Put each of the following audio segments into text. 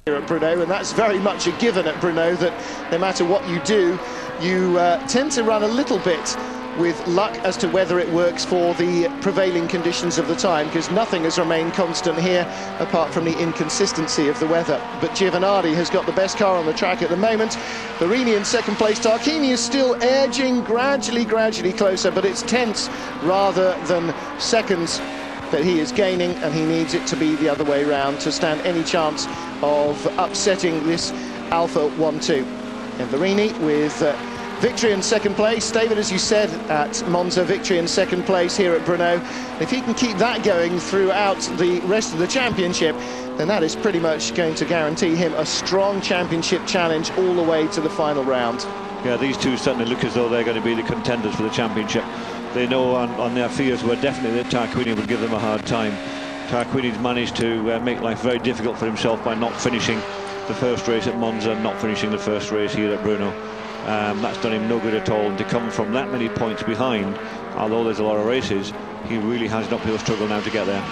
here at Brno, and that's very much a given at Brno, that no matter what you do, you tend to run a little bit with luck as to whether it works for the prevailing conditions of the time, because nothing has remained constant here apart from the inconsistency of the weather. But Giovanardi has got the best car on the track at the moment. Barini in second place. Tarquini is still edging gradually closer, but it's tenths rather than seconds that he is gaining, and he needs it to be the other way round to stand any chance of upsetting this Alfa 1-2. And Barini with victory in second place. David, as you said, at Monza, victory in second place here at Brno. If he can keep that going throughout the rest of the championship, then that is pretty much going to guarantee him a strong championship challenge all the way to the final round. Yeah, these two certainly look as though they're going to be the contenders for the championship. They know on their fears were definitely that Tarquini would give them a hard time. Tarquini's managed to make life very difficult for himself by not finishing the first race at Monza and not finishing the first race here at Brno. That's done him no good at all, and to come from that many points behind, although there's a lot of races, he really has an uphill struggle now to get there.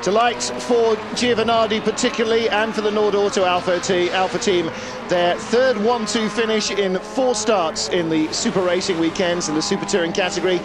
Delight for Giovanardi particularly, and for the Nord Auto Alfa team. Their third 1-2 finish in 4 starts in the Super Racing weekends in the Super Touring category.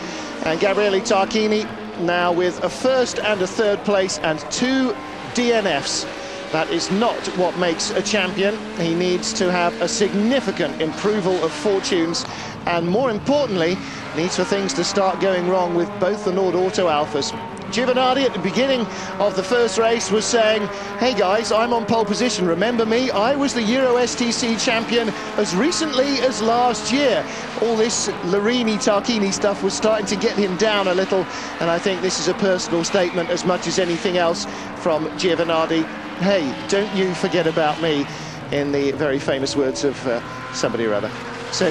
And Gabriele Tarquini now with a first and a third place and 2 DNFs. That is not what makes a champion. He needs to have a significant improval of fortunes, and more importantly, needs for things to start going wrong with both the Nord Auto Alfas. Giovanardi at the beginning of the first race was saying, hey guys, I'm on pole position, remember me? I was the Euro STC champion as recently as last year. All this Larini-Tarquini stuff was starting to get him down a little, and I think this is a personal statement as much as anything else from Giovanardi. Hey, don't you forget about me, in the very famous words of somebody or other. So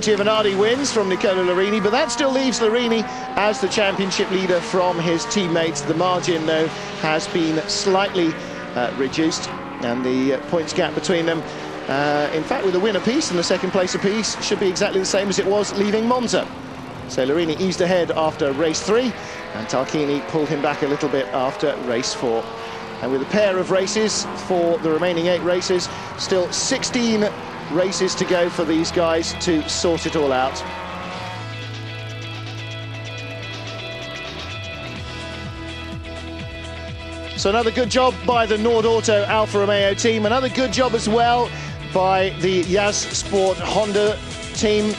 Giovanardi wins from Nicola Larini, but that still leaves Larini as the championship leader from his teammates. The margin, though, has been slightly reduced, and the points gap between them, in fact, with a win apiece and the second place apiece, should be exactly the same as it was leaving Monza. So Larini eased ahead after race 3, and Tarquini pulled him back a little bit after race 4. And with a pair of races for the remaining 8 races, still 16 races to go for these guys to sort it all out. So another good job by the Nord Auto Alfa Romeo team. Another good job as well by the Eurosport Honda team.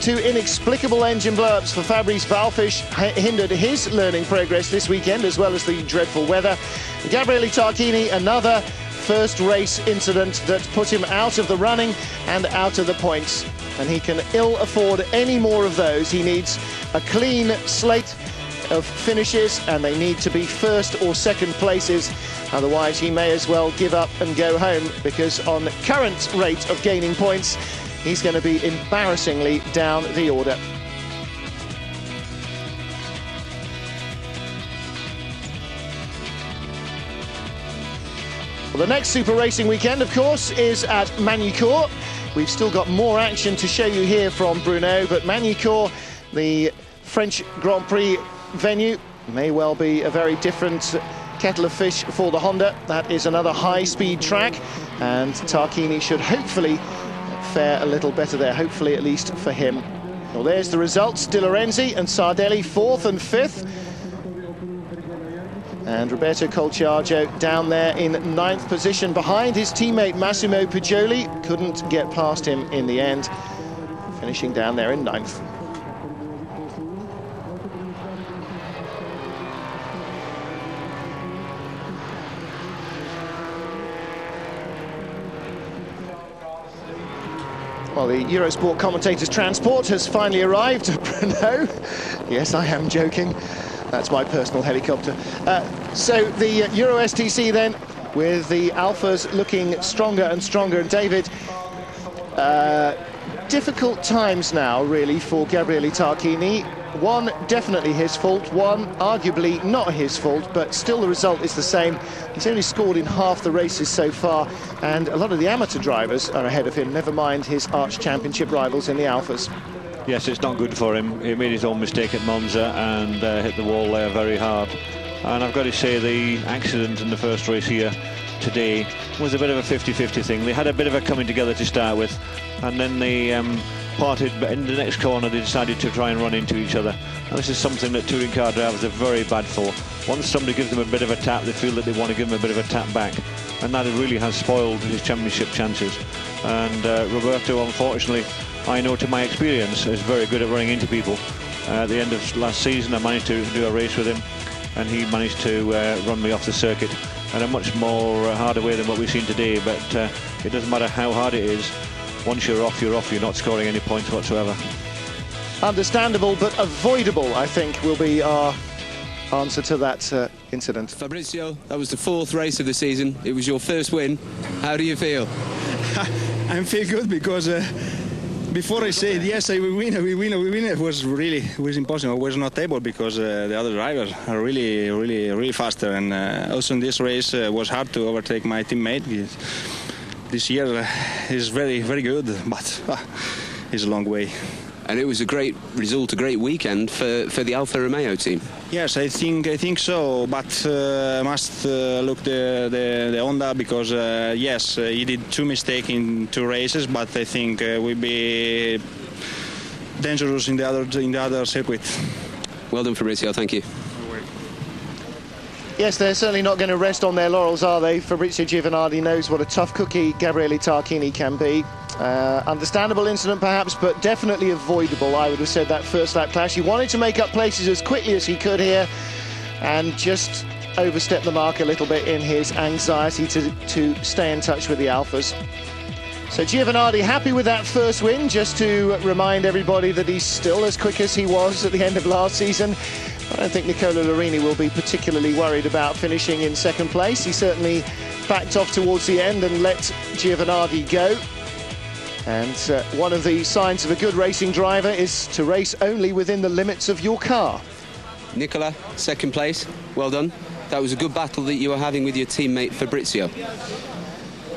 2 inexplicable engine blow-ups for Fabrice Valfish hindered his learning progress this weekend, as well as the dreadful weather. Gabriele Tarquini, another first race incident that put him out of the running and out of the points, and he can ill afford any more of those. He needs a clean slate of finishes, and they need to be first or second places, otherwise he may as well give up and go home, because on the current rate of gaining points, he's going to be embarrassingly down the order. Well, the next Super Racing weekend, of course, is at Magny-Cours. We've still got more action to show you here from Brno, but Magny-Cours, the French Grand Prix venue, may well be a very different kettle of fish for the Honda. That is another high-speed track, and Tarquini should hopefully fare a little better there, hopefully at least for him. Well, there's the results. De Lorenzi and Sardelli 4th and 5th. And Roberto Colciaggio down there in 9th position behind his teammate Massimo Pujoli. Couldn't get past him in the end, finishing down there in 9th. Well, the Eurosport commentators' transport has finally arrived at Brno. Yes, I am joking. That's my personal helicopter. So the Euro STC then, with the Alphas looking stronger and stronger. And David, difficult times now, really, for Gabriele Tarquini. One definitely his fault, one arguably not his fault, but still the result is the same. He's only scored in half the races so far, and a lot of the amateur drivers are ahead of him, never mind his arch championship rivals in the Alphas. Yes, it's not good for him. He made his own mistake at Monza and hit the wall there very hard. And I've got to say, the accident in the first race here today was a bit of a 50-50 thing. They had a bit of a coming together to start with, and then they parted, but in the next corner they decided to try and run into each other. And this is something that touring car drivers are very bad for. Once somebody gives them a bit of a tap, they feel that they want to give them a bit of a tap back, and that really has spoiled his championship chances. And Roberto, unfortunately, I know to my experience, is very good at running into people. At the end of last season I managed to do a race with him, and he managed to run me off the circuit in a much more harder way than what we've seen today. But it doesn't matter how hard it is. Once you're off, you're off. You're not scoring any points whatsoever. Understandable but avoidable, I think, will be our answer to that incident. Fabrizio, that was the 4th race of the season. It was your first win. How do you feel? I feel good because before I said yes, I will win, it was impossible. I was not able because the other drivers are really faster, and also in this race it was hard to overtake my teammate. This year is very good, but it's a long way. And it was a great result, a great weekend for the Alfa Romeo team. Yes, I think so, but must look the Honda, because yes, he did 2 mistakes in 2 races, but I think we'll be dangerous in the other circuit. Well done, Fabrizio. Thank you. Yes, they're certainly not going to rest on their laurels, are they? Fabrizio Giovanardi knows what a tough cookie Gabriele Tarquini can be. Understandable incident perhaps, but definitely avoidable. I would have said that first lap clash. He wanted to make up places as quickly as he could here, and just overstepped the mark a little bit in his anxiety to stay in touch with the Alphas. So Giovanardi happy with that first win. Just to remind everybody that he's still as quick as he was at the end of last season. I don't think Nicola Larini will be particularly worried about finishing in 2nd place. He certainly backed off towards the end and let Giovanardi go. And one of the signs of a good racing driver is to race only within the limits of your car. Nicola, 2nd place. Well done. That was a good battle that you were having with your teammate Fabrizio.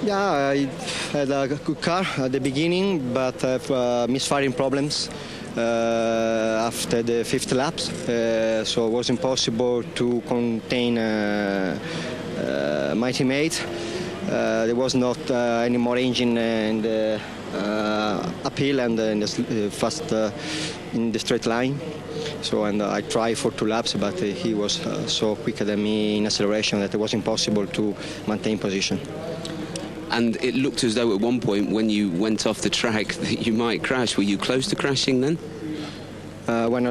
Yeah, I had a good car at the beginning, but I have misfiring problems after the 5th lap, so it was impossible to contain my teammate. There was not any more engine in the uphill and in the fast in the straight line. So, and I tried for 2 laps, but he was so quicker than me in acceleration that it was impossible to maintain position. And it looked as though at one point when you went off the track that you might crash. Were you close to crashing then? When